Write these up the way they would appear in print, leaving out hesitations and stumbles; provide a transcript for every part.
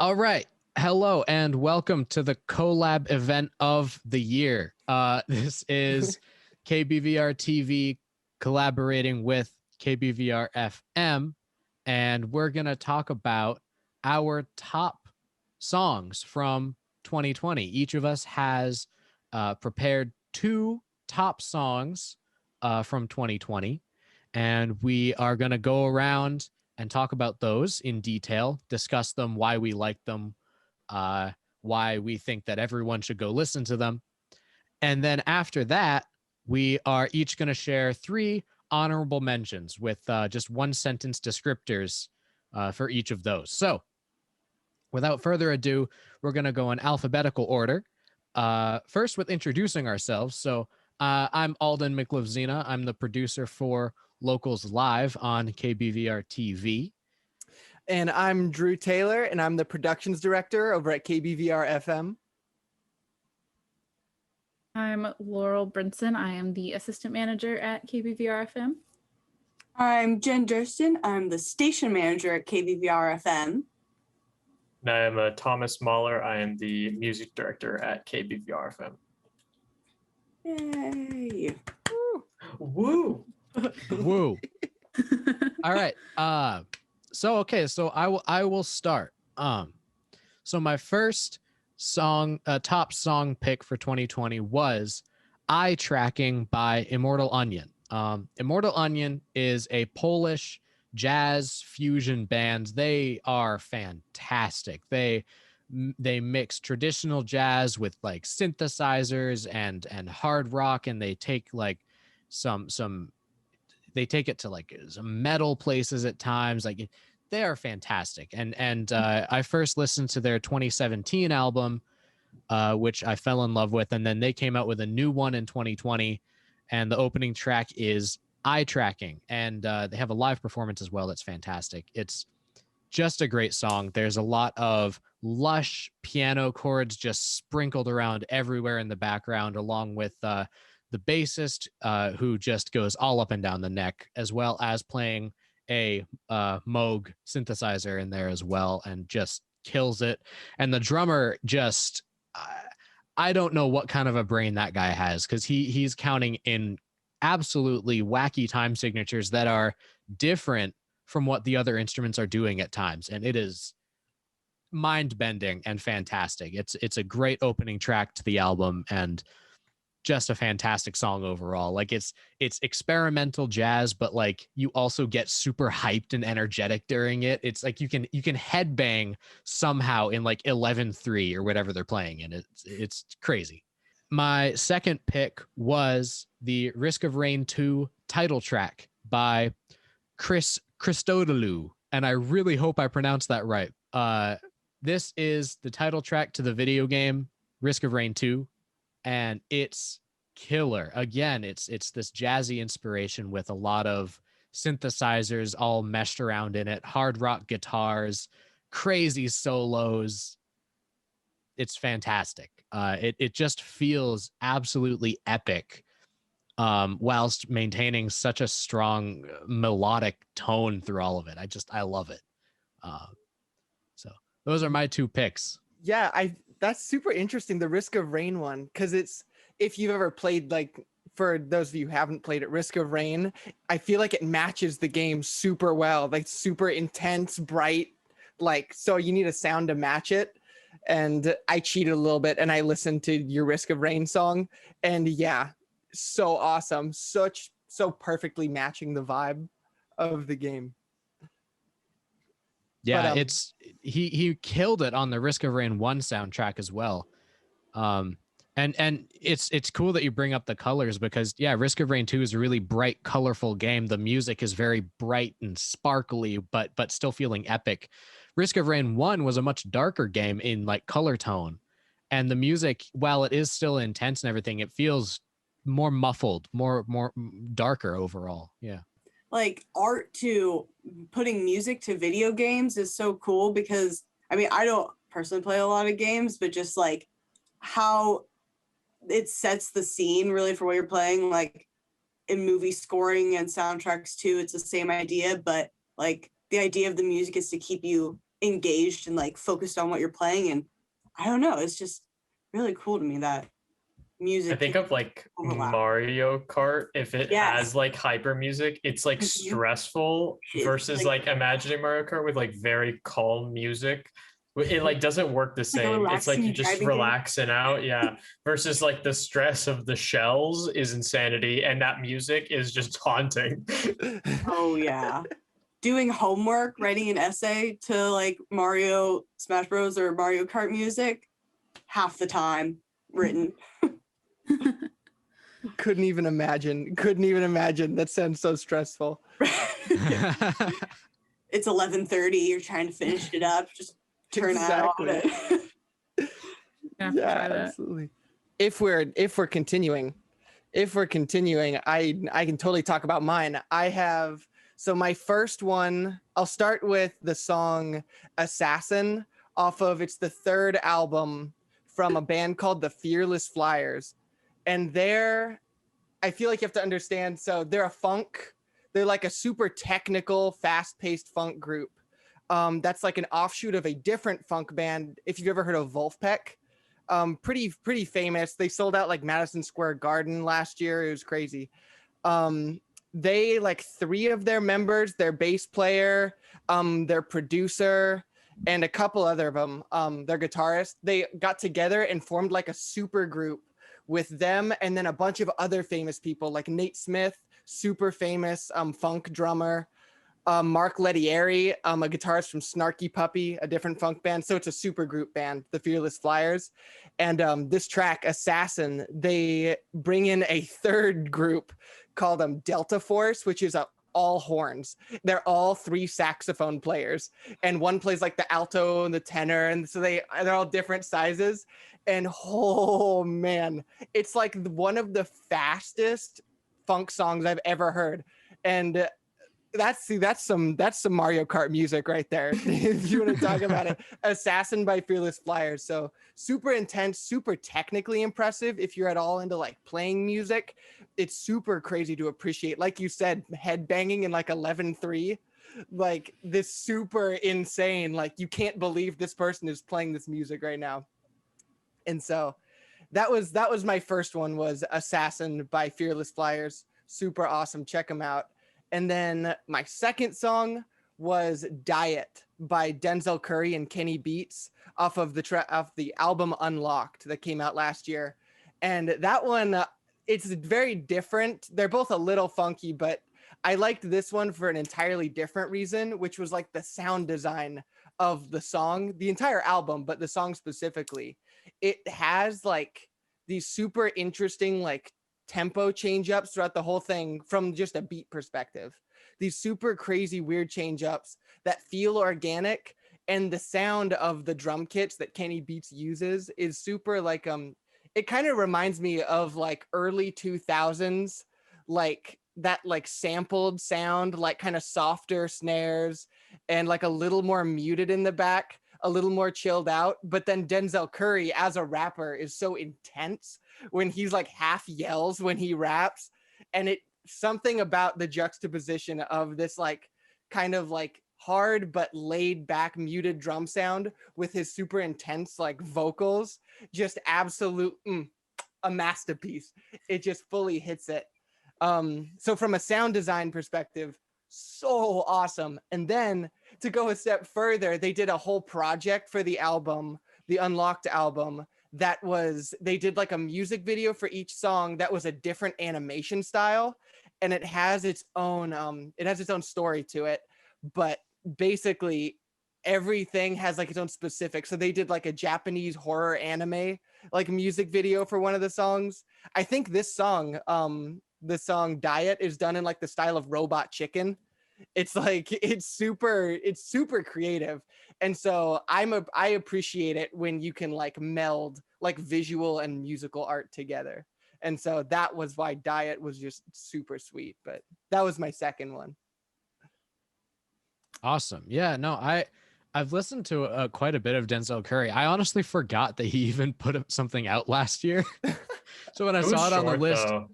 All right. Hello and welcome to the collab event of the year. This is KBVR TV collaborating with KBVR FM, and we're going to talk about our top songs from 2020. Each of us has prepared two top songs from 2020, and we are going to go around and talk about those in detail, discuss them, why we like them, why we think that everyone should go listen to them. And then after that, we are each going to share three honorable mentions with just one sentence descriptors for each of those. So without further ado, we're going to go in alphabetical order. First with introducing ourselves. So I'm Alden Micklavzina. I'm the producer for Locals Live on KBVR TV. And I'm Drew Taylor, and I'm the productions director over at KBVR FM. I'm Laurel Brinson. I am the assistant manager at KBVR FM. I'm Jen Dirstine. I'm the station manager at KBVR FM. And I am Thomas Mahler. I am the music director at KBVR FM. Yay! Woo! Woo! All right. So I will start. So my first song, top song pick for 2020 was "Eye Tracking" by Immortal Onion. Immortal Onion is a Polish jazz fusion band. They are fantastic. They mix traditional jazz with like synthesizers and hard rock, and they take like they take it to like some metal places at times. Like they are fantastic. And I first listened to their 2017 album, which I fell in love with. And then they came out with a new one in 2020. And the opening track is "Eye Tracking." And they have a live performance as well. That's fantastic. It's just a great song. There's a lot of lush piano chords just sprinkled around everywhere in the background, along with the bassist who just goes all up and down the neck, as well as playing a Moog synthesizer in there as well, and just kills it. And the drummer just, I don't know what kind of a brain that guy has, because he's counting in absolutely wacky time signatures that are different from what the other instruments are doing at times. And it is mind-bending and fantastic. It's a great opening track to the album, and just a fantastic song overall. Like it's experimental jazz, but like you also get super hyped and energetic during it. It's like you can headbang somehow in like 11/3 or whatever they're playing, and it's crazy. My second pick was the Risk of Rain 2 title track by Chris Christodoulou, and I really hope I pronounced that right. This is the title track to the video game Risk of Rain 2. And it's killer. Again, it's this jazzy inspiration with a lot of synthesizers all meshed around in it, hard rock guitars, crazy solos. It's fantastic. It just feels absolutely epic, whilst maintaining such a strong melodic tone through all of it. I love it. So those are my two picks. Yeah, that's super interesting, the Risk of Rain one, because if you've ever played, like, for those of you who haven't played it, Risk of Rain, I feel like it matches the game super well, like super intense, bright, like, so you need a sound to match it. And I cheated a little bit and I listened to your Risk of Rain song, and yeah, so awesome, so perfectly matching the vibe of the game. Yeah, but, he killed it on the Risk of Rain 1 soundtrack as well. And it's cool that you bring up the colors, because yeah, Risk of Rain 2 is a really bright, colorful game. The music is very bright and sparkly, but still feeling epic. Risk of Rain 1 was a much darker game in like color tone, and the music, while it is still intense and everything, it feels more muffled, more darker overall. Yeah. Like art to putting music to video games is so cool, because I mean, I don't personally play a lot of games, but just like how it sets the scene really for what you're playing. Like in movie scoring and soundtracks too, it's the same idea, but like the idea of the music is to keep you engaged and like focused on what you're playing. And I don't know, it's just really cool to me that music. I think of like overlap. Mario Kart, if it Yes. has like hyper music, it's like stressful It's versus like imagining Mario Kart with like very calm music. It like doesn't work the like a same. It's like relaxing you just driving game. relaxing out, yeah. Versus like the stress of the shells is insanity, and that music is just haunting. Oh yeah. Doing homework, writing an essay to like Mario Smash Bros or Mario Kart music, half the time written. Couldn't even imagine. That sounds so stressful. It's 11:30, you're trying to finish it up, just turn out on it. Gonna have to Yeah, try that. absolutely. If we're continuing, I can totally talk about mine. So my first one, I'll start with the song Assassin it's the third album from a band called the Fearless Flyers. And I feel like you have to understand, so they're like a super technical, fast-paced funk group. That's like an offshoot of a different funk band. If you've ever heard of Wolfpack, pretty famous. They sold out like Madison Square Garden last year. It was crazy. They like three of their members, their bass player, their producer, and a couple other of them, their guitarist, they got together and formed like a super group with them and then a bunch of other famous people like Nate Smith, super famous funk drummer, Mark Lettieri, a guitarist from Snarky Puppy, a different funk band. So it's a super group band, the Fearless Flyers. And this track, Assassin, they bring in a third group called Delta Force, which is all horns. They're all three saxophone players. And one plays like the alto and the tenor. And so they're all different sizes. And oh man, it's like one of the fastest funk songs I've ever heard. And that's some Mario Kart music right there. If you want to talk about it. Assassin by Fearless Flyers. So super intense, super technically impressive. If you're at all into like playing music, it's super crazy to appreciate. Like you said, head banging in like 11:3, like this super insane, like you can't believe this person is playing this music right now. And so that was my first one, was Assassin by Fearless Flyers. Super awesome. Check them out. And then my second song was Diet by Denzel Curry and Kenny Beats off of the album Unlocked that came out last year. And that one, it's very different. They're both a little funky, but I liked this one for an entirely different reason, which was like the sound design of the song, the entire album, but the song specifically. It has like these super interesting like tempo change ups throughout the whole thing from just a beat perspective. These super crazy weird change ups that feel organic, and the sound of the drum kits that Kenny Beats uses is super like it kind of reminds me of like early 2000s, like that like sampled sound, like kind of softer snares and like a little more muted in the back, a little more chilled out. But then Denzel Curry as a rapper is so intense when he's like half yells when he raps. And it something about the juxtaposition of this like kind of like hard but laid back muted drum sound with his super intense like vocals, just absolute a masterpiece. It just fully hits it. So from a sound design perspective, so awesome. And then to go a step further, they did a whole project for the album, the Unlocked album, they did like a music video for each song that was a different animation style, and it has its own story to it. But basically everything has like its own specific. So they did like a Japanese horror anime like music video for one of the songs. I think this song, the song Diet, is done in like the style of Robot Chicken. It's like it's super creative. And so I appreciate it when you can like meld like visual and musical art together. And so that was why Diet was just super sweet. But that was my second one. Awesome. Yeah, no, I've listened to quite a bit of Denzel Curry. I honestly forgot that he even put something out last year. So when I saw it on the list, though.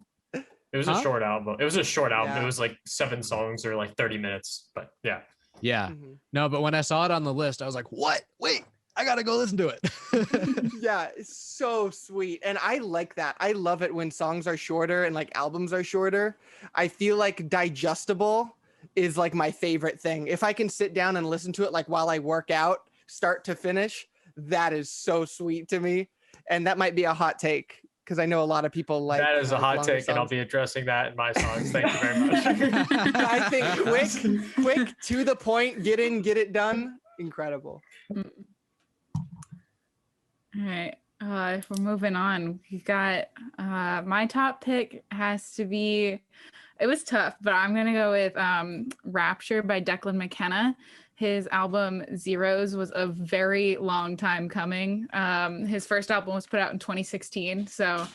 It was a short album. It was a short album. Yeah. It was like 7 songs or like 30 minutes. But yeah. Yeah. Mhm. No, but when I saw it on the list, I was like, what? Wait, I gotta go listen to it. Yeah, it's so sweet. And I like that. I love it when songs are shorter and like albums are shorter. I feel like digestible is like my favorite thing. If I can sit down and listen to it like while I work out, start to finish, that is so sweet to me. And that might be a hot take because I know a lot of people like that is a hot longer take, and I'll songs. be addressing that in my songs. Thank you very much. I think quick, to the point, get in, get it done. Incredible. All right. If we're moving on, we got my top pick has to be, it was tough, but I'm going to go with Rapture by Declan McKenna. His album Zeros was a very long time coming. His first album was put out in 2016. So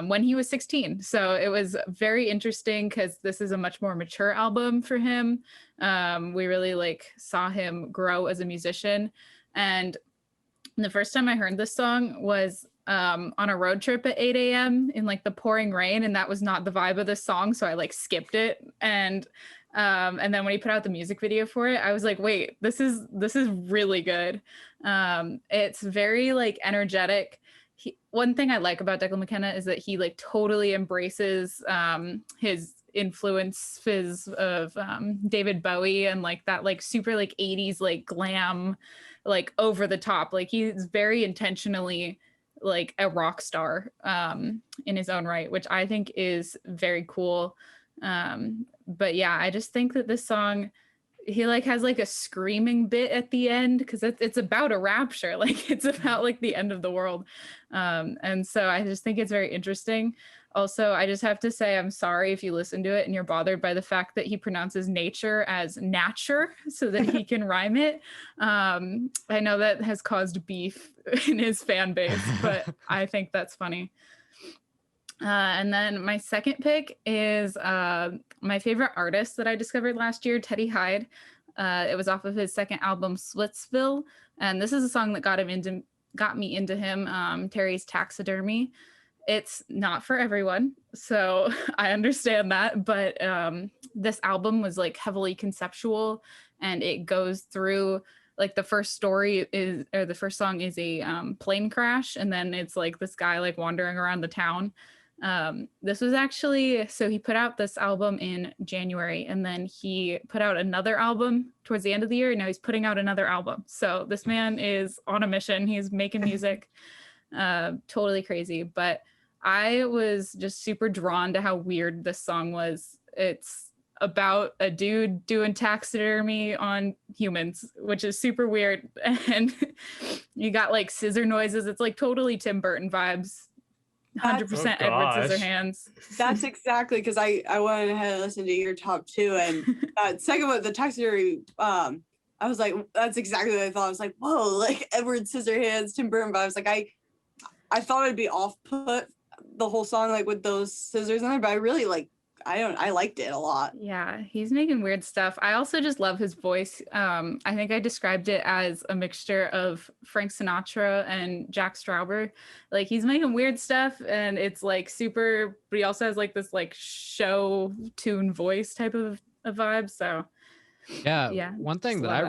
when he was 16. So it was very interesting because this is a much more mature album for him. We really like saw him grow as a musician. And the first time I heard this song was on a road trip at 8 a.m. in like the pouring rain, and that was not the vibe of the song, so I like skipped it. And then when he put out the music video for it, I was like, wait, this is really good. It's very like energetic. One thing I like about Declan McKenna is that he like totally embraces his influences of David Bowie and like that like super like 80s like glam, like over the top. Like he's very intentionally like a rock star in his own right, which I think is very cool. But yeah, I just think that this song, he like has like a screaming bit at the end because it's about a rapture, like it's about like the end of the world. And so I just think it's very interesting. Also, I just have to say, I'm sorry if you listen to it and you're bothered by the fact that he pronounces nature as nature so that he can rhyme it. I know that has caused beef in his fan base, but I think that's funny. And then my second pick is my favorite artist that I discovered last year, Teddy Hyde. It was off of his second album, Splitsville. And this is a song that got me into him, Terry's Taxidermy. It's not for everyone, so I understand that, but this album was like heavily conceptual, and it goes through like the first song is a plane crash, and then it's like this guy like wandering around the town. This was actually, so he put out this album in January, and then he put out another album towards the end of the year, and now he's putting out another album. So this man is on a mission. He's making music, totally crazy. But I was just super drawn to how weird this song was. It's about a dude doing taxidermy on humans, which is super weird. And you got like scissor noises. It's like totally Tim Burton vibes. 100% Edward Scissorhands. That's exactly, because I went ahead and listened to your top two, and second one, the taxidermy, I was like, that's exactly what I thought. I was like, whoa, like Edward Scissorhands, Tim Burton vibes. Like I thought it'd be off-put the whole song, like with those scissors in there, but I really like, I liked it a lot. Yeah, he's making weird stuff. I also just love his voice. I think I described it as a mixture of Frank Sinatra and Jack Strouber. Like he's making weird stuff, and it's like super, but he also has like this like show tune voice type of a vibe. So yeah. One thing that I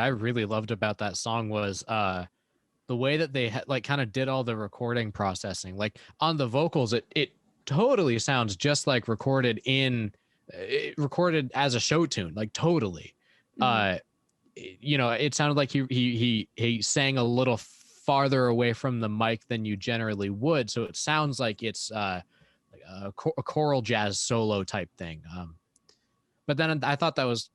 really loved about that song was the way that they like kind of did all the recording processing. Like on the vocals, it totally sounds just like recorded as a show tune, like totally. It sounded like he sang a little farther away from the mic than you generally would, so it sounds like it's like a choral jazz solo type thing. But then I thought that was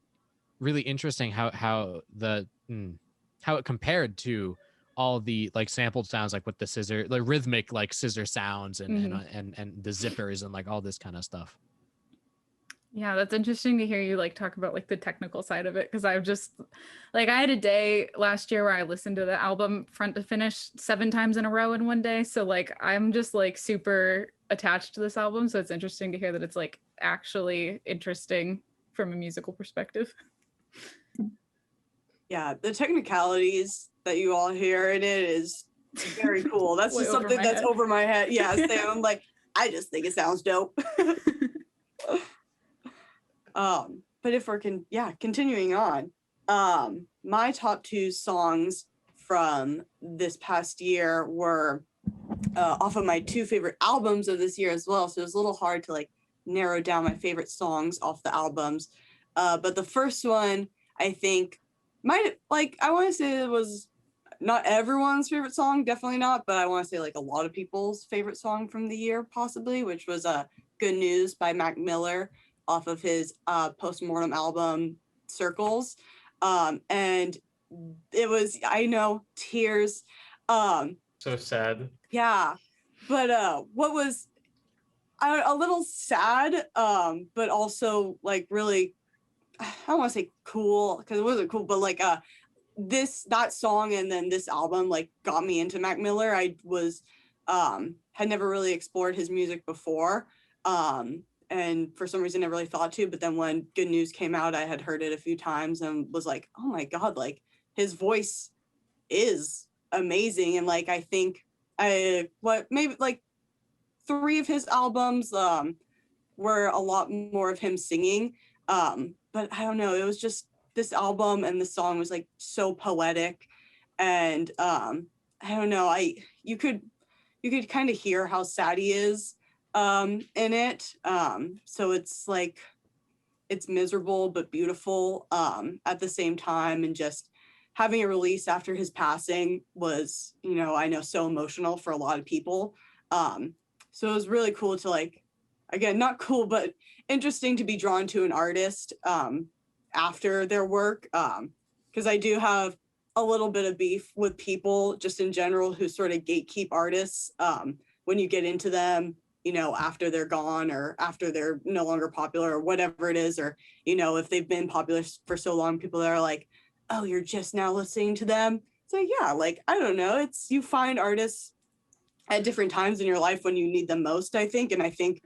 really interesting how it compared to all the like sampled sounds, like with the scissor, like rhythmic like scissor sounds and the zippers and like all this kind of stuff. Yeah, that's interesting to hear you like talk about like the technical side of it, because I've just like, I had a day last year where I listened to the album front to finish 7 times in a row in one day. So like I'm just like super attached to this album. So it's interesting to hear that it's like actually interesting from a musical perspective. Yeah, the technicalities that you all hear in it is very cool. That's just something that's over my head. Yeah, so I'm like, I just think it sounds dope. but if we're continuing on, my top 2 songs from this past year were off of my 2 favorite albums of this year as well. So it was a little hard to like narrow down my favorite songs off the albums. But the first one, I think, I want to say it was not everyone's favorite song, definitely not, but I want to say like a lot of people's favorite song from the year, possibly, which was Good News by Mac Miller off of his postmortem album, Circles. And it was, I know, tears. So sad. Yeah. But what was a little sad, but also like really, I don't want to say cool because it wasn't cool, but like that song and then this album like got me into Mac Miller. I was had never really explored his music before, and for some reason never really thought to, but then when Good News came out, I had heard it a few times and was like, oh my god, like his voice is amazing. And like I think maybe like 3 of his albums were a lot more of him singing, but I don't know, it was just this album and the song was like so poetic, and I don't know, you could kind of hear how sad he is in it. So it's like it's miserable but beautiful at the same time, and just having a release after his passing was, I know, so emotional for a lot of people. So it was really cool to like, again, not cool, but interesting to be drawn to an artist after their work, because I do have a little bit of beef with people just in general who sort of gatekeep artists when you get into them, after they're gone or after they're no longer popular or whatever it is, or, if they've been popular for so long, people that are like, oh, you're just now listening to them. It's like, yeah, like, I don't know. You find artists at different times in your life when you need them most, I think. And I think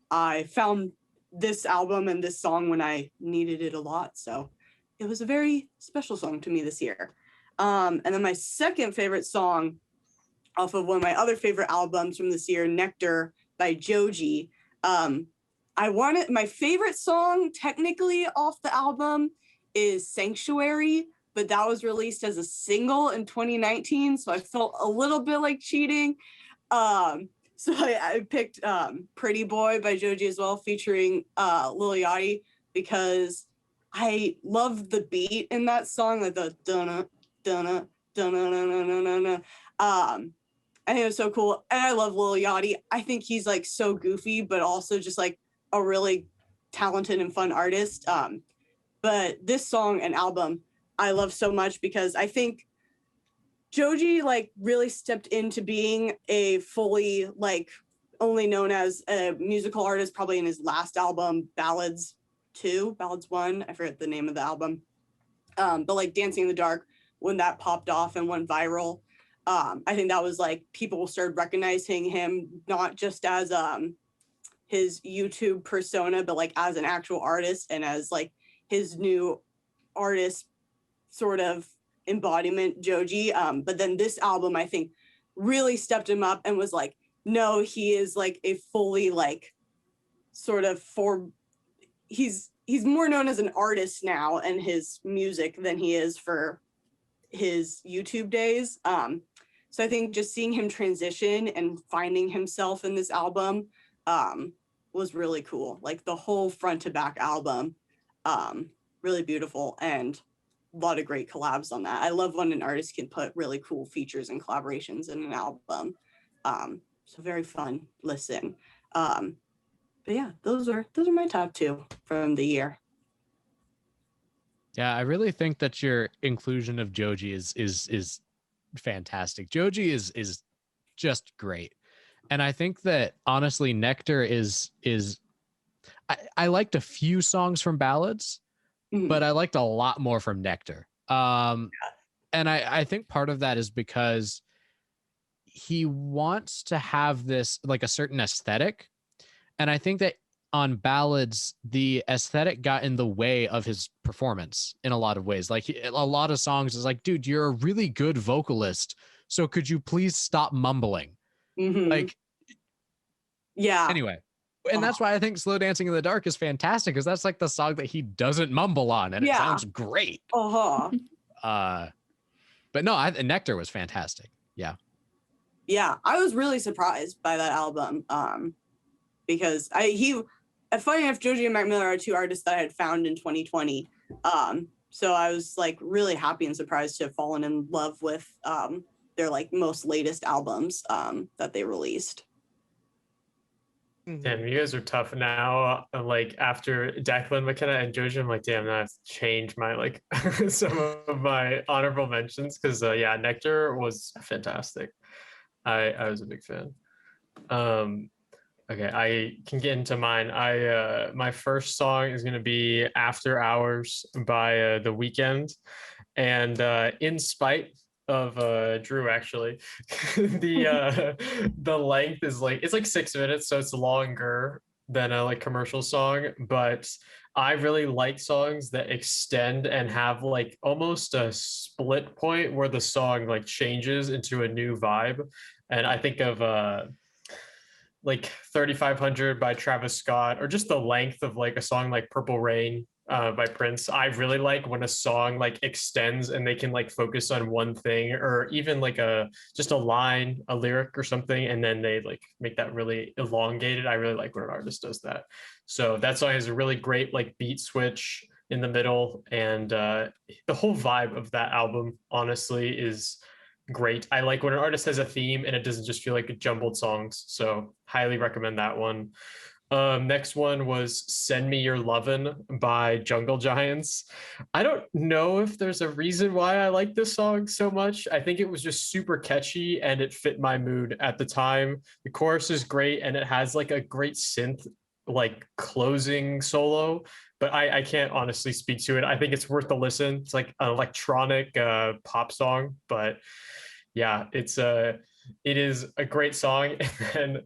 I found this album and this song when I needed it a lot. So it was a very special song to me this year. And then my second favorite song off of one of my other favorite albums from this year, Nectar by Joji. My favorite song technically off the album is Sanctuary, but that was released as a single in 2019. So I felt a little bit like cheating. So I picked Pretty Boy by Joji as well, featuring Lil Yachty, because I love the beat in that song, like the dunna, dunna, dunna, dunna, dunna, dunna. I think it was so cool. And I love Lil Yachty. I think he's like so goofy, but also just like a really talented and fun artist. But this song and album I love so much because I think Joji like really stepped into being a fully like only known as a musical artist probably in his last album, Ballads 1, I forget the name of the album, but like Dancing in the Dark, when that popped off and went viral, I think that was like people started recognizing him not just as his YouTube persona, but like as an actual artist and as like his new artist sort of embodiment, Joji. But then this album, I think, really stepped him up and was like, no, he is like a fully like sort of he's more known as an artist now and his music than he is for his YouTube days. So I think just seeing him transition and finding himself in this album was really cool. Like the whole front to back album, really beautiful, and a lot of great collabs on that. I love when an artist can put really cool features and collaborations in an album. So very fun listen. But yeah, those are my top 2 from the year. Yeah, I really think that your inclusion of Joji is fantastic. Joji is just great. And I think that honestly, Nectar is I liked a few songs from Ballads, but I liked a lot more from Nectar. And I think part of that is because he wants to have this like a certain aesthetic. And I think that on Ballads, the aesthetic got in the way of his performance in a lot of ways. Like a lot of songs is like, dude, you're a really good vocalist, so could you please stop mumbling? Like, yeah. Anyway, And that's why I think Slow Dancing in the Dark is fantastic, because that's like the song that he doesn't mumble on, and it sounds great. But no, Nectar was fantastic. Yeah. Yeah, I was really surprised by that album because funny enough, Joji and Mac Miller are two artists that I had found in 2020. So I was like really happy and surprised to have fallen in love with their like most latest albums that they released. Damn, you guys are tough now. Like after Declan McKenna and Joji, I'm like, damn, that has changed my like some of my honorable mentions, because yeah, Nectar was fantastic. I was a big fan. Okay, I can get into mine. My first song is gonna be "After Hours" by The Weeknd, and in spite of Drew, actually, the length is like, it's like 6 minutes, so it's longer than a like commercial song, but I really like songs that extend and have like almost a split point where the song like changes into a new vibe. And I think of like 3500 by Travis Scott, or just the length of like a song like Purple Rain by Prince. I really like when a song like extends and they can like focus on one thing, or even like just a line, a lyric or something, and then they like make that really elongated. I really like when an artist does that. So that song has a really great like beat switch in the middle, and the whole vibe of that album honestly is great. I like when an artist has a theme and it doesn't just feel like jumbled songs. So highly recommend that one. Next one was "Send Me Your Lovin'" by Jungle Giants. I don't know if there's a reason why I like this song so much. I think it was just super catchy and it fit my mood at the time. The chorus is great and it has like a great synth like closing solo, but I can't honestly speak to it. I think it's worth a listen. It's like an electronic pop song, but yeah, it is a great song. And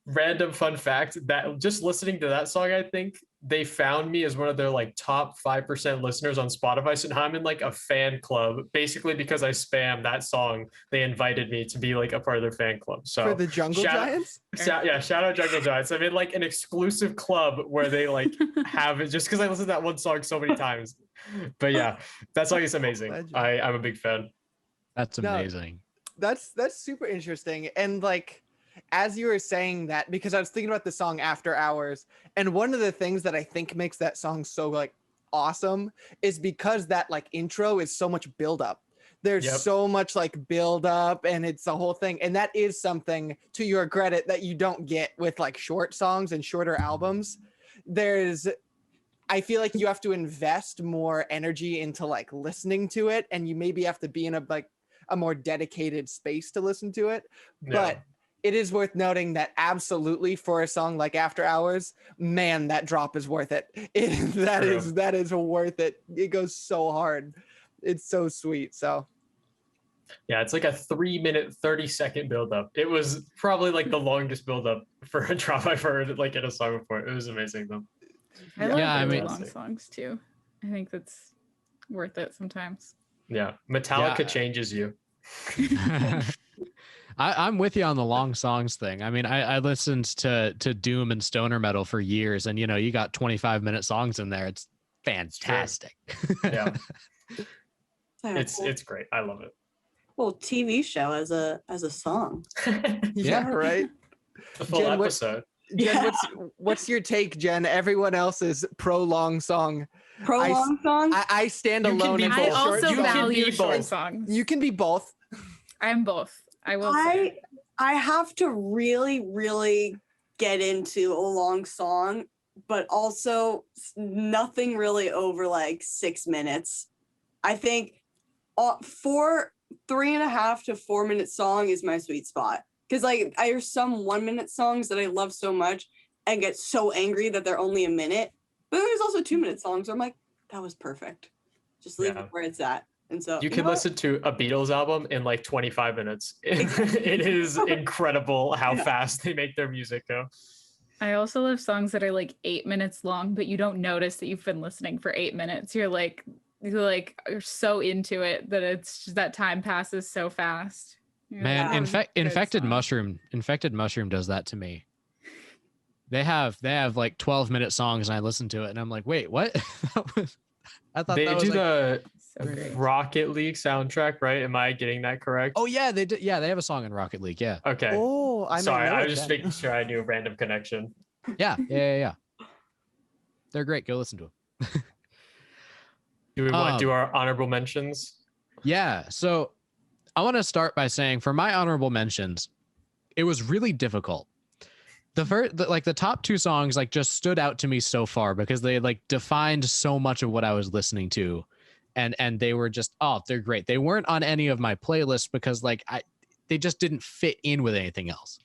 random fun fact, that just listening to that song, I think they found me as one of their like top 5% listeners on Spotify. So now I'm in like a fan club, basically because I spam that song. They invited me to be like a part of their fan club. So for the Jungle Giants? Shout out Jungle Giants. I'm in like an exclusive club where they like have it, just because I listened to that one song so many times. But yeah, that song is amazing. I'm a big fan. That's amazing. That's super interesting. And like, as you were saying that, because I was thinking about the song "After Hours," and one of the things that I think makes that song so like awesome is because that like intro is so much build up. There's so much like build up, and it's the whole thing. And that is something, to your credit, that you don't get with like short songs and shorter albums. I feel like you have to invest more energy into like listening to it, and you maybe have to be in a more dedicated space to listen to it. But it is worth noting that absolutely for a song like "After Hours," man, that drop is worth it. That is worth it. It goes so hard. It's so sweet. So yeah, it's like a 3-minute, 30-second buildup. It was probably like the longest buildup for a drop I've heard like in a song before. It was amazing though. I love long songs too. I think that's worth it sometimes. Yeah, Metallica changes you. I'm with you on the long songs thing. I mean, I listened to doom and stoner metal for years, and you got 25-minute songs in there. It's fantastic. Yeah, it's great. I love it. Well, TV show as a song. Yeah, right. The full episode. Jen, what's your take, Jen? Everyone else is pro-long song. Pro-long song? I stand alone. I also value short both. songs. You can be both. I'm both. I will say. I have to really, really get into a long song, but also nothing really over like 6 minutes. I think 3.5 to 4 minute song is my sweet spot. Because like there's some 1 minute songs that I love so much and get so angry that they're only a minute. But then there's also 2 minute songs where I'm like, that was perfect. Just leave it where it's at. And so you can listen to a Beatles album in like 25 minutes. It is incredible how fast they make their music go. I also love songs that are like 8 minutes long, but you don't notice that you've been listening for 8 minutes. You're so into it that it's just that time passes so fast. Man, Infected Mushroom does that to me. They have like 12-minute songs, and I listen to it, and I'm like, wait, what? I thought They that was do like, the So great. Rocket League soundtrack, right? Am I getting that correct? oh yeah, they did. Yeah, they have a song in Rocket League. Yeah, Okay. Oh, I might Sorry, know I it was just then. making sure I knew a random connection. yeah. They're great. Go listen to them. Do we want to do our honorable mentions? Yeah. So I want to start by saying, for my honorable mentions, it was really difficult. The top two songs like just stood out to me so far because they like defined so much of what I was listening to, and they were just, oh, they're great. They weren't on any of my playlists because like they just didn't fit in with anything else.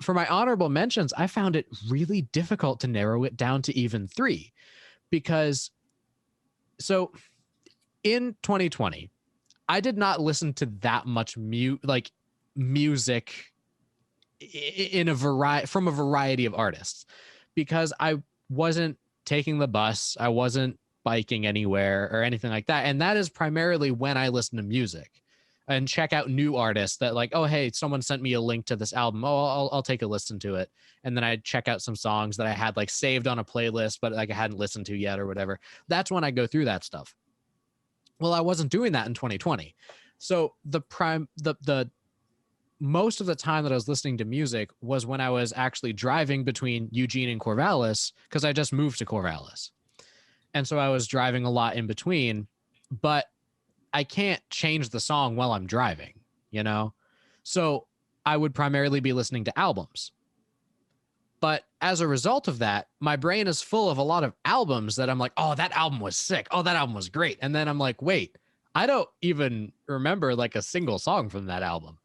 For my honorable mentions, I found it really difficult to narrow it down to even 3 because so in 2020, I did not listen to that much music in from a variety of artists because I wasn't taking the bus, I wasn't biking anywhere or anything like that, and that is primarily when I listen to music and check out new artists that like, oh hey, someone sent me a link to this album, oh I'll take a listen to it, and then I check out some songs that I had like saved on a playlist but like I hadn't listened to yet or whatever. That's when I go through that stuff. Well, I wasn't doing that in 2020, so the most of the time that I was listening to music was when I was actually driving between Eugene and Corvallis, because I just moved to Corvallis. And so I was driving a lot in between, but I can't change the song while I'm driving, you know? So I would primarily be listening to albums. But as a result of that, my brain is full of a lot of albums that I'm like, oh, that album was sick. Oh, that album was great. And then I'm like, wait, I don't even remember like a single song from that album.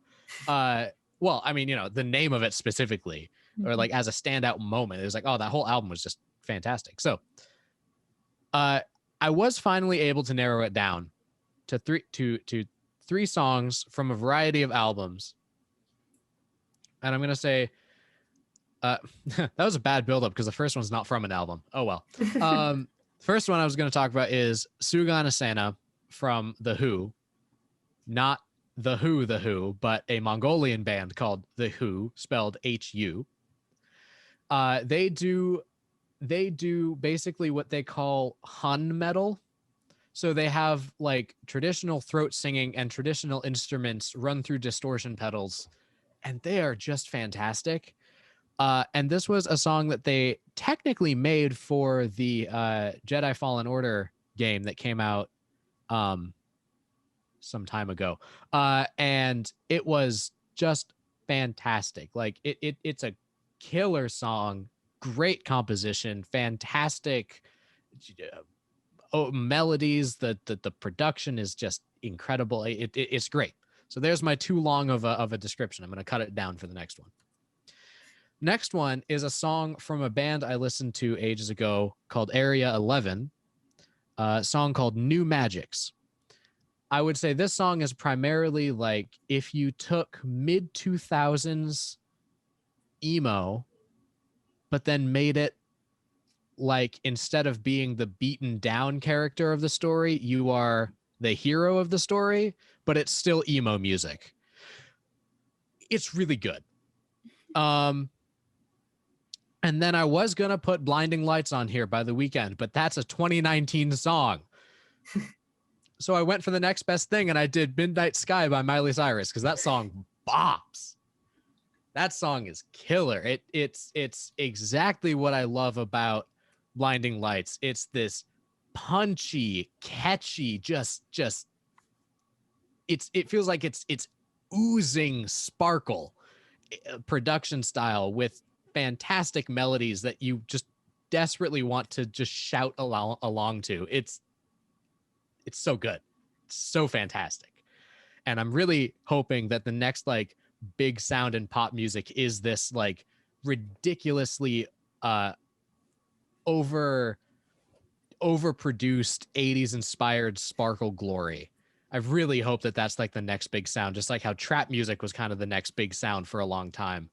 Well, I mean, you know, the name of it specifically, or like as a standout moment, it was like, oh, that whole album was just fantastic. So, I was finally able to narrow it down to three songs from a variety of albums, and I'm gonna say, that was a bad buildup because the first one's not from an album. Oh well. First one I was gonna talk about is Sugana Sana from The Who, not The Who, but a Mongolian band called The Who, spelled H-U. They do basically what they call Hun metal. So they have like traditional throat singing and traditional instruments run through distortion pedals, and they are just fantastic. And this was a song that they technically made for the Jedi Fallen Order game that came out some time ago, and it was just fantastic. Like it's a killer song, great composition, fantastic melodies. The production is just incredible. It's great. So there's my too long of a description. I'm going to cut it down for the next one. Next one is a song from a band I listened to ages ago called Area 11, a song called New Magics. I would say this song is primarily like if you took mid-2000s emo, but then made it like instead of being the beaten down character of the story, you are the hero of the story, but it's still emo music. It's really good. And then I was going to put Blinding Lights on here by The Weeknd, but that's a 2019 song. So I went for the next best thing and I did Midnight Sky by Miley Cyrus because that song bops. That song is killer. It's exactly what I love about Blinding Lights. It's this punchy, catchy, it feels like it's oozing sparkle production style with fantastic melodies that you just desperately want to just shout along to. It's so good. It's so fantastic. And I'm really hoping that the next like big sound in pop music is this like ridiculously overproduced 80s inspired sparkle glory. I really hope that that's like the next big sound, just like how trap music was kind of the next big sound for a long time.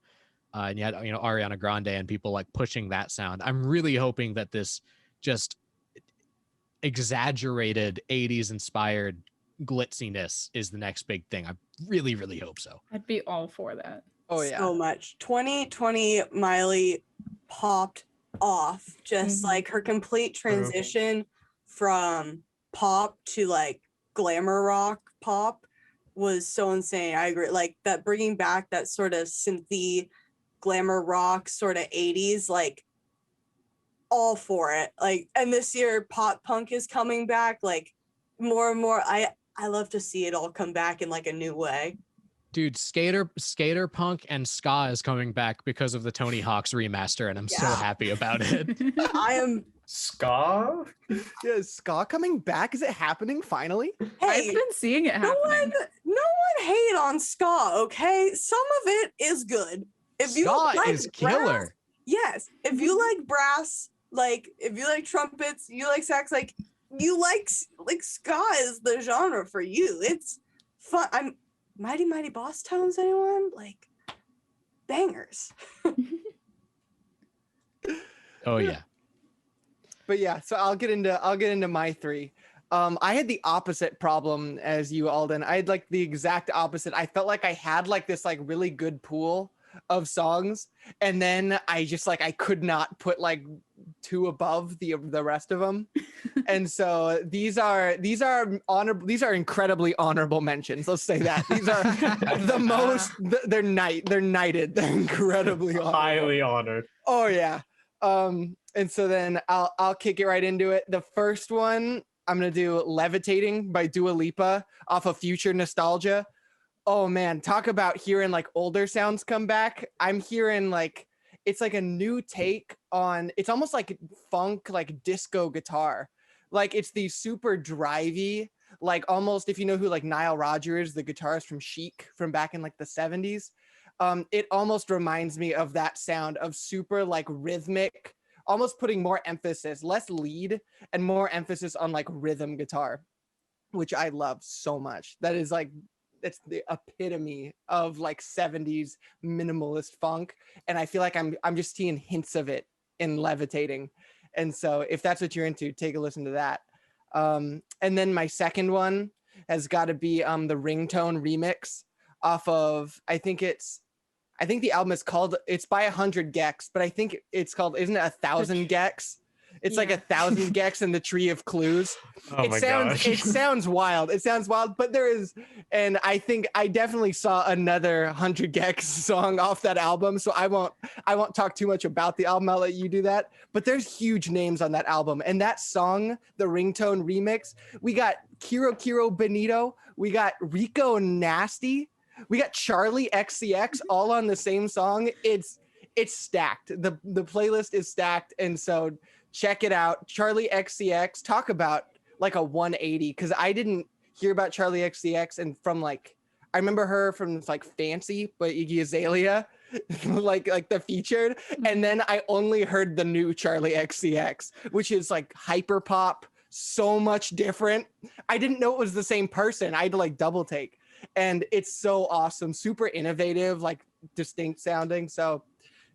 And you had, you know, Ariana Grande and people like pushing that sound. I'm really hoping that this just exaggerated 80s inspired glitziness is the next big thing. I really, really hope so. I'd be all for that. Oh yeah. so much. 2020 Miley popped off. Just like her complete transition from pop to like glamour rock pop was so insane. I agree. Like that, bringing back that sort of synthy glamour rock sort of 80s, like all for it. Like, and this year pop punk is coming back like more and more. I love to see it all come back in like a new way. Dude, skater punk and ska is coming back because of the Tony Hawk's remaster, and I'm so happy about it. I am Ska? Yeah, is ska coming back? Is it happening finally? I've hey, been seeing it no happening. one hate on ska, okay? Some of it is good. If you Ska like is brass, killer. yes. If you like brass, like if you like trumpets, you like sax, like you like ska is the genre for you. It's fun. I'm Mighty Mighty Boss Tones, anyone? Like bangers. Oh yeah. But yeah, so I'll get into my three. I had the opposite problem as you, Alden. I had like the exact opposite. I felt like I had like this like really good pool of songs, and then I just like I could not put like two above the rest of them. And so these are incredibly honorable mentions. Let's say that. These are the most they're knighted. They're incredibly honorable. Highly honored. Oh yeah. And so then I'll kick it right into it. The first one I'm gonna do "Levitating" by Dua Lipa off of Future Nostalgia. Oh man, talk about hearing like older sounds come back. I'm hearing like it's like a new take on. It's almost like funk, like disco guitar. Like it's the super drivey, like almost if you know who like Nile Rodgers, the guitarist from Chic from back in like the 70s. It almost reminds me of that sound of super like rhythmic, almost putting more emphasis, less lead and more emphasis on like rhythm guitar, which I love so much. That is like, it's the epitome of like 70s minimalist funk. And I feel like I'm just seeing hints of it in Levitating. And so if that's what you're into, take a listen to that. And then my second one has got to be the Ringtone remix off of, I think the album is called, it's by 100 Gex, but I think it's called, isn't it 1,000 Gex? It's like 1,000 Gex in the Tree of Clues. Oh my gosh. It sounds wild. It sounds wild, but there is, and I think I definitely saw another 100 Gex song off that album. So I won't talk too much about the album. I'll let you do that. But there's huge names on that album, and that song, the Ringtone remix, we got Kiro Benito, we got Rico Nasty, we got Charlie XCX all on the same song. It's stacked. The playlist is stacked, and so check it out. Charlie XCX, talk about like a 180, because I didn't hear about Charlie XCX and from like I remember her from like Fancy but Iggy Azalea, like the featured, and then I only heard the new Charlie XCX, which is like hyper pop, so much different. I didn't know it was the same person. I had to like double take, and it's so awesome, super innovative, like distinct sounding. So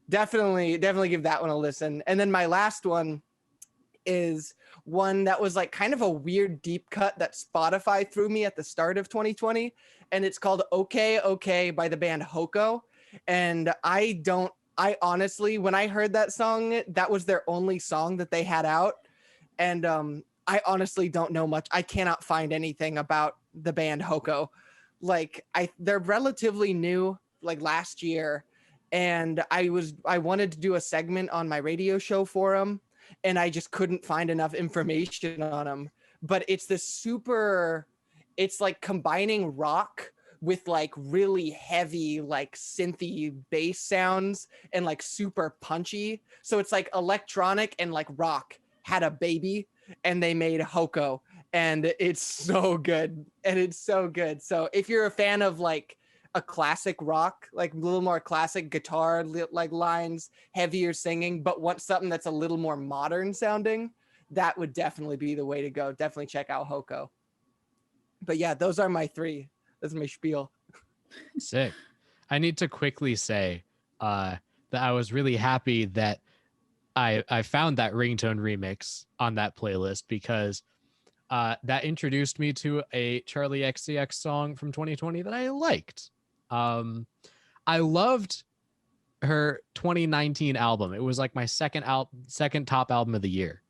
definitely give that one a listen. And then my last one is one that was like kind of a weird deep cut that Spotify threw me at the start of 2020, and it's called Okay Okay by the band Hoko. And I honestly, when I heard that song, that was their only song that they had out, and I honestly don't know much. I cannot find anything about the band Hoko. Like they're relatively new, like last year, and I wanted to do a segment on my radio show for them, and I just couldn't find enough information on them. But it's it's like combining rock with like really heavy, like synthy bass sounds and like super punchy. So it's like electronic and like rock had a baby, and they made Hoko, and it's so good. So if you're a fan of like a classic rock, like a little more classic guitar, like lines, heavier singing, but want something that's a little more modern sounding, that would definitely be the way to go. Definitely check out Hoko. But yeah, those are my three. That's my spiel. Sick. I need to quickly say that I was really happy that I found that Ringtone remix on that playlist, because that introduced me to a Charlie XCX song from 2020 that I liked. I loved her 2019 album. It was like my second top album of the year.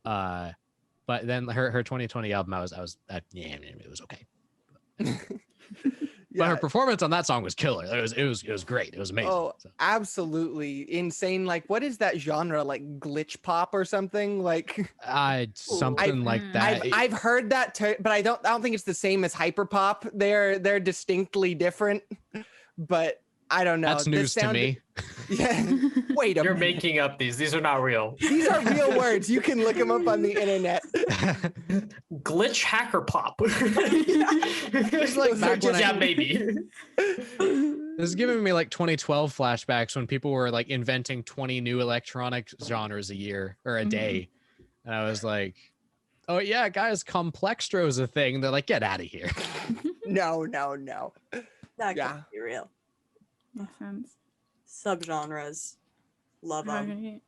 But then her 2020 album, it was okay. But her performance on that song was killer. It was great. It was amazing. Oh, absolutely insane. Like, what is that genre? Like glitch pop or something? Like something like that. I've heard that, but I don't think it's the same as hyper pop. They're distinctly different. But I don't know. That's news to me. Yeah. Wait a minute. You're making up these. These are not real. These are real words. You can look them up on the internet. Glitch hacker pop. It's like back when yeah, maybe. This is giving me like 2012 flashbacks when people were like inventing 20 new electronic genres a year or a day. And I was like, oh yeah, guys, complextro's a thing. They're like, get out of here. No. That can't be real. Makes sense. Subgenres. Love them.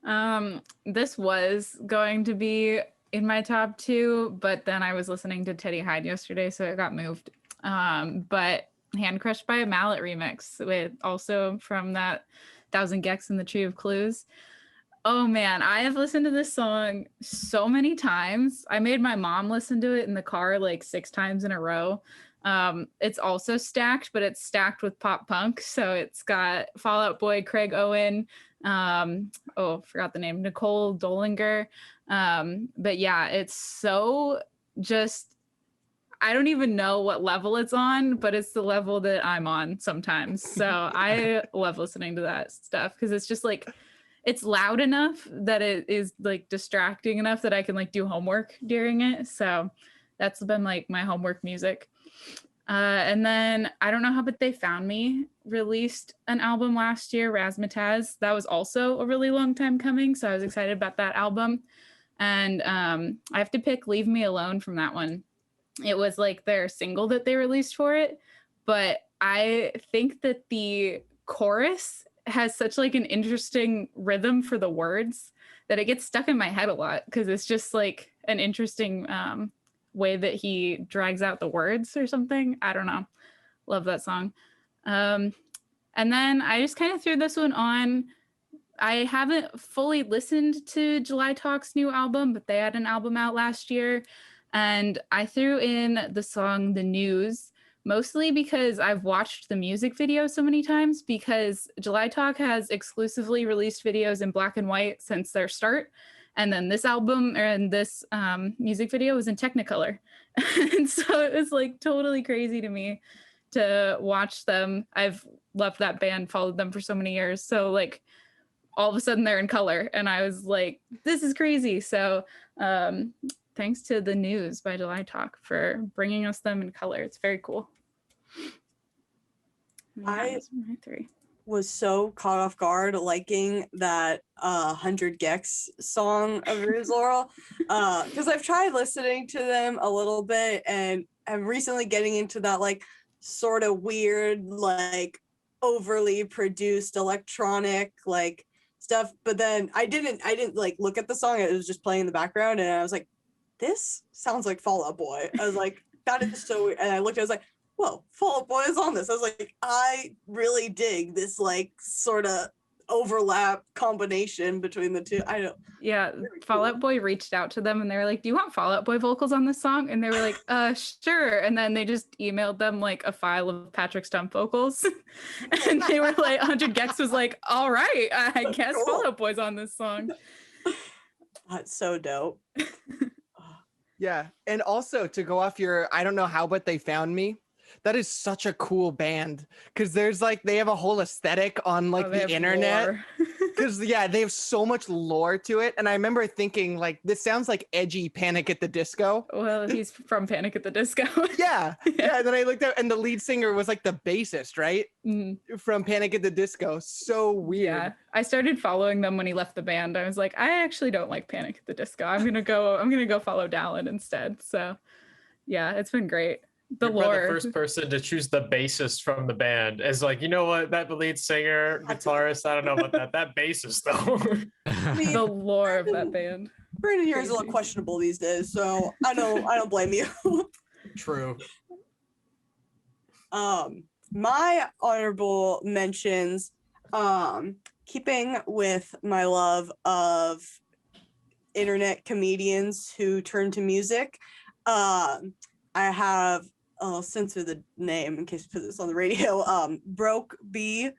Okay. This was going to be in my top 2, but then I was listening to Teddy Hyde yesterday, so it got moved. But Hand Crushed by a Mallet remix with also from that 1,000 Gex and the Tree of Clues. Oh man, I have listened to this song so many times. I made my mom listen to it in the car like 6 times in a row. It's also stacked, but it's stacked with pop punk. So it's got Fall Out Boy, Craig Owen, forgot the name, Nicole Dolinger. But yeah, it's so just, I don't even know what level it's on, but it's the level that I'm on sometimes. So I love listening to that stuff because it's just like, it's loud enough that it is like distracting enough that I can like do homework during it. So that's been like my homework music. And then I Don't Know How But They Found Me released an album last year, Razzmatazz. That was also a really long time coming, so I was excited about that album. And I have to pick Leave Me Alone from that one. It was like their single that they released for it, but I think that the chorus has such like an interesting rhythm for the words that it gets stuck in my head a lot because it's just like an interesting way that he drags out the words or something. I don't know. Love that song. And then I just kind of threw this one on. I haven't fully listened to July Talk's new album, but they had an album out last year. And I threw in the song The News, mostly because I've watched the music video so many times because July Talk has exclusively released videos in black and white since their start. And then this album and this music video was in Technicolor. And so it was like totally crazy to me to watch them. I've loved that band, followed them for so many years. So like all of a sudden they're in color. And I was like, this is crazy. So thanks to The News by July Talk for bringing us them in color. It's very cool. I was so caught off guard liking that 100 Gex song of yours, Laurel, because I've tried listening to them a little bit and I'm recently getting into that like sort of weird like overly produced electronic like stuff, but then I didn't like look at the song. It was just playing in the background and I was like, this sounds like Fall Out Boy. I was like, that is so weird. And I looked, I was like, whoa, Fall Out Boy is on this. I was like, I really dig this like sort of overlap combination between the two. I don't. Yeah, Fall Out Boy reached out to them and they were like, do you want Fall Out Boy vocals on this song? And they were like, sure. And then they just emailed them like a file of Patrick Stump vocals. And they were like, 100 Gex was like, all right, I guess cool. Fall Out Boy's on this song. That's so dope. Yeah. And also to go off your, I don't know how, but they found me. That is such a cool band because there's like they have a whole aesthetic on like the internet because yeah, they have so much lore to it. And I remember thinking like this sounds like edgy Panic at the Disco. Well, he's from Panic at the Disco. Yeah. And then I looked up and the lead singer was like the bassist, right? From Panic at the Disco. So weird. Yeah. I started following them when he left the band. I was like, I actually don't like Panic at the Disco. I'm gonna go follow Dallin instead. So yeah, it's been great. The You're lore. the first person to choose the bassist from the band. As like, you know what, that lead singer, guitarist, I don't know about that. That bassist though. I mean, the lore of that band. Brandon here is a little questionable these days, so I don't blame you. True. my honorable mentions, keeping with my love of internet comedians who turn to music, I have, I'll censor the name in case we put this on the radio, Broke B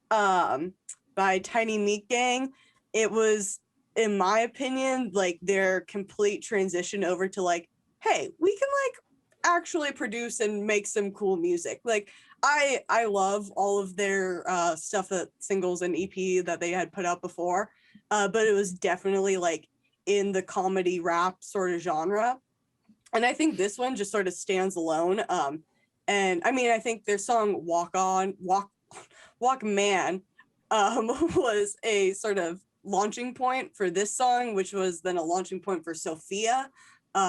by Tiny Meat Gang. It was, in my opinion, like their complete transition over to like, hey, we can like actually produce and make some cool music. Like I love all of their stuff, that singles and EP that they had put out before, but it was definitely like in the comedy rap sort of genre. And I think this one just sort of stands alone. And I mean, I think their song Walk Man was a sort of launching point for this song, which was then a launching point for Sophia,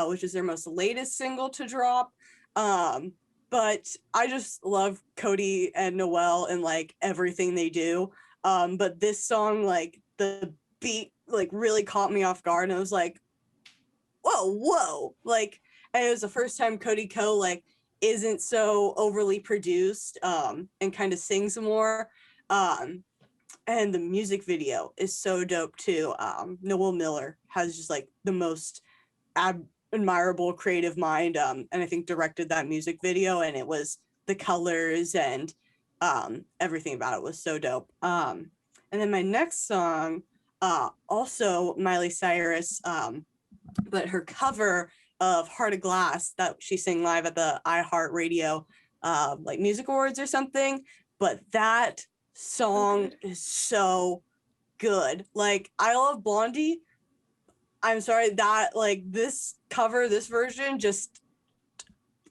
which is their most latest single to drop. But I just love Cody and Noel and like everything they do. But this song, like the beat like really caught me off guard, and I was like, whoa. Like, and it was the first time Cody Ko like isn't so overly produced and kind of sings more. And the music video is so dope too. Noel Miller has just like the most admirable creative mind, and I think directed that music video, and it was the colors and everything about it was so dope. And then my next song, also Miley Cyrus, but her cover of Heart of Glass that she sang live at the iHeartRadio like music awards or something. But that song is so good. Like, I love Blondie. I'm sorry that like this cover, this version just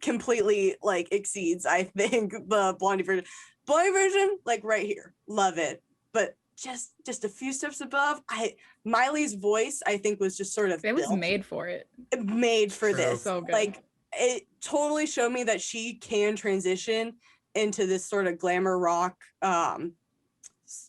completely like exceeds, I think, the Blondie version. Blondie version, like right here, love it. But just a few steps above, Miley's voice, I think, was just sort of it was made for it. Made for True. this. So good. Like, it totally showed me that she can transition into this sort of glamour rock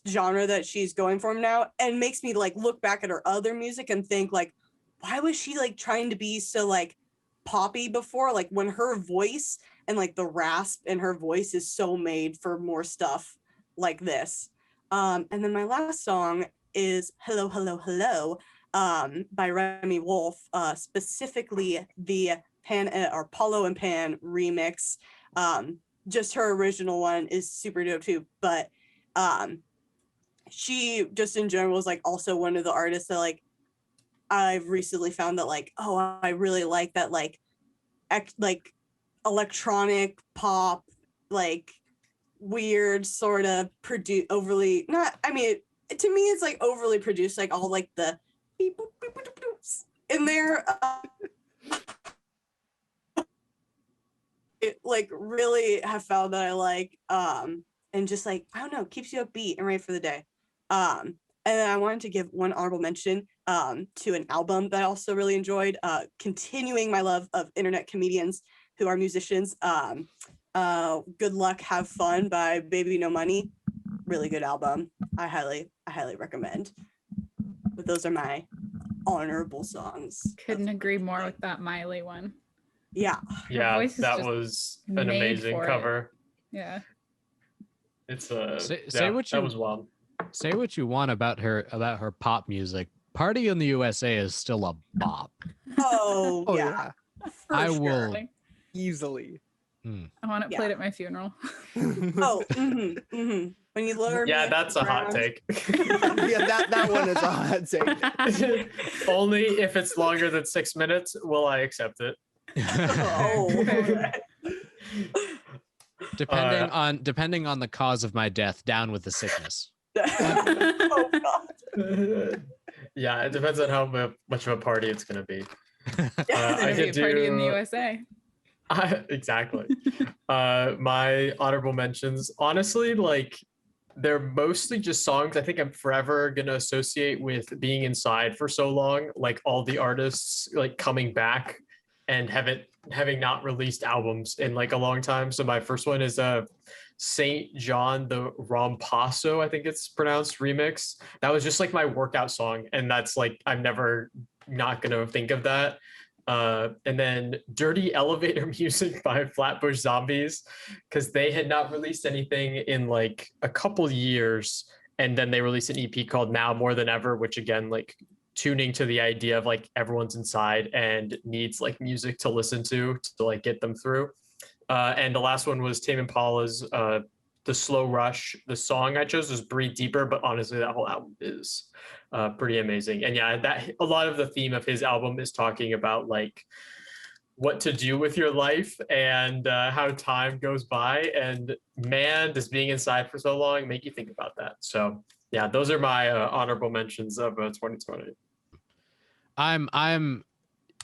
genre that she's going for now, and makes me like look back at her other music and think like, why was she like trying to be so like poppy before? Like, when her voice and like the rasp in her voice is so made for more stuff like this. And then my last song is Hello, Hello, Hello by Remy Wolf, specifically the Pan or Paulo and Pan remix. Just her original one is super dope too, but she just in general is like also one of the artists that like I've recently found that like, oh, I really like that like electronic pop, like weird sort of overly, not, I mean, to me it's like overly produced, like all like the beep, boop, beep, boop, boops in there. It like really have found that I like, and just like, I don't know, keeps you upbeat and ready for the day. And then I wanted to give one honorable mention to an album that I also really enjoyed, continuing my love of internet comedians who are musicians. Good Luck, Have Fun by Baby No Money. Really good album. I highly recommend. But those are my honorable songs. Couldn't agree more with that Miley one. Yeah. Yeah, voice is that just was an made amazing for it. cover. Yeah. It's Say what that you was wild. say what you want about her pop music. Party in the USA is still a bop. Oh, Oh yeah. yeah, For I sure. will- easily. I want it Yeah. played at my funeral. Oh, when you lower me Yeah, into that's the a hot ground. take. Yeah, that one is a hot take. Only if it's longer than 6 minutes will I accept it. Oh. Depending on the cause of my death, down with the sickness. Oh, God. Yeah, it depends on how much of a party it's going to be. It's I gonna be a could party in the do- USA. Exactly. My honorable mentions, honestly, like they're mostly just songs I think I'm forever gonna associate with being inside for so long, like all the artists like coming back and having not released albums in like a long time. So my first one is Saint John the Rompasso, I think it's pronounced, remix. That was just like my workout song, and that's like I'm never not gonna think of that. And then Dirty Elevator Music by Flatbush Zombies, because they had not released anything in like a couple years. And then they released an EP called Now More Than Ever, which again, like tuning to the idea of like everyone's inside and needs like music to listen to like get them through. And the last one was Tame Impala's The Slow Rush. The song I chose was Breathe Deeper, but honestly, that whole album is pretty amazing. And yeah, that a lot of the theme of his album is talking about like what to do with your life and how time goes by. And man, does being inside for so long make you think about that. So yeah, those are my honorable mentions of 2020. I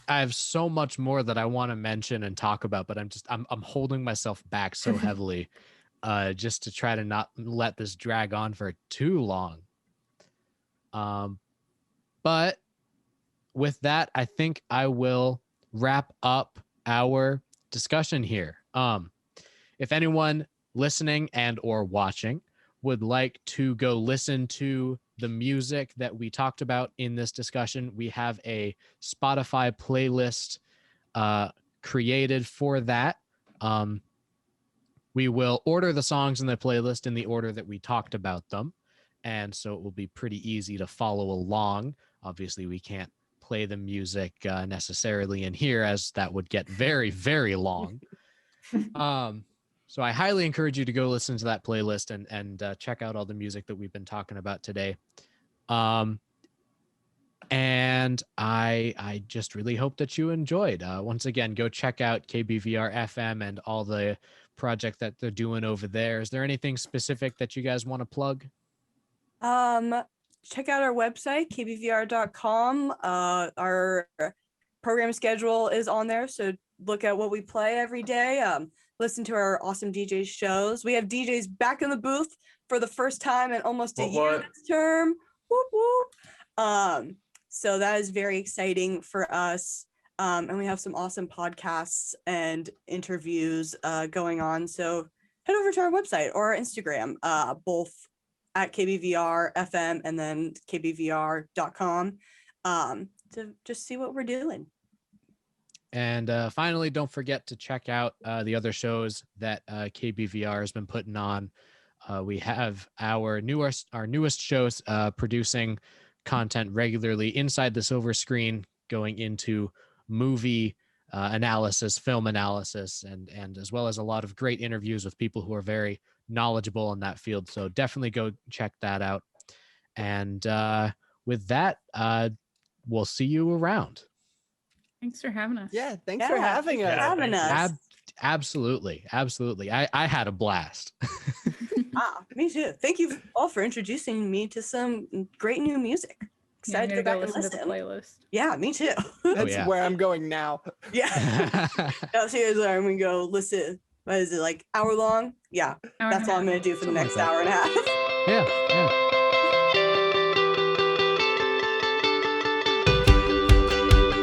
have so much more that I want to mention and talk about, but I'm holding myself back so heavily just to try to not let this drag on for too long. But with that, I think I will wrap up our discussion here. If anyone listening and or watching would like to go listen to the music that we talked about in this discussion, we have a Spotify playlist created for that. We will order the songs in the playlist in the order that we talked about them. And so it will be pretty easy to follow along. Obviously, we can't play the music necessarily in here, as that would get very, very long. So I highly encourage you to go listen to that playlist and check out all the music that we've been talking about today. And I just really hope that you enjoyed. Once again, go check out KBVR FM and all the project that they're doing over there. Is there anything specific that you guys want to plug? Check out our website, kbvr.com. Our program schedule is on there, so look at what we play every day. Listen to our awesome DJ shows. We have DJs back in the booth for the first time in almost a year this term. Whoop, whoop. So that is very exciting for us. And we have some awesome podcasts and interviews going on. So head over to our website or our Instagram, both at KBVR FM and then KBVR.com to just see what we're doing. And finally, don't forget to check out the other shows that KBVR has been putting on. We have our newest shows producing content regularly inside the silver screen, going into movie analysis, film analysis, and as well as a lot of great interviews with people who are very knowledgeable in that field. So definitely go check that out. And with that, we'll see you around. Thanks for having us. Yeah, thanks for having us. Absolutely. I had a blast. Me too. Thank you all for introducing me to some great new music. Excited to go back and listen to the playlist. Yeah, me too. That's where I'm going now. Yeah. No, seriously, I'm gonna go listen. What is it, like hour long? Yeah, that's all I'm gonna do for the next hour and a half. Yeah.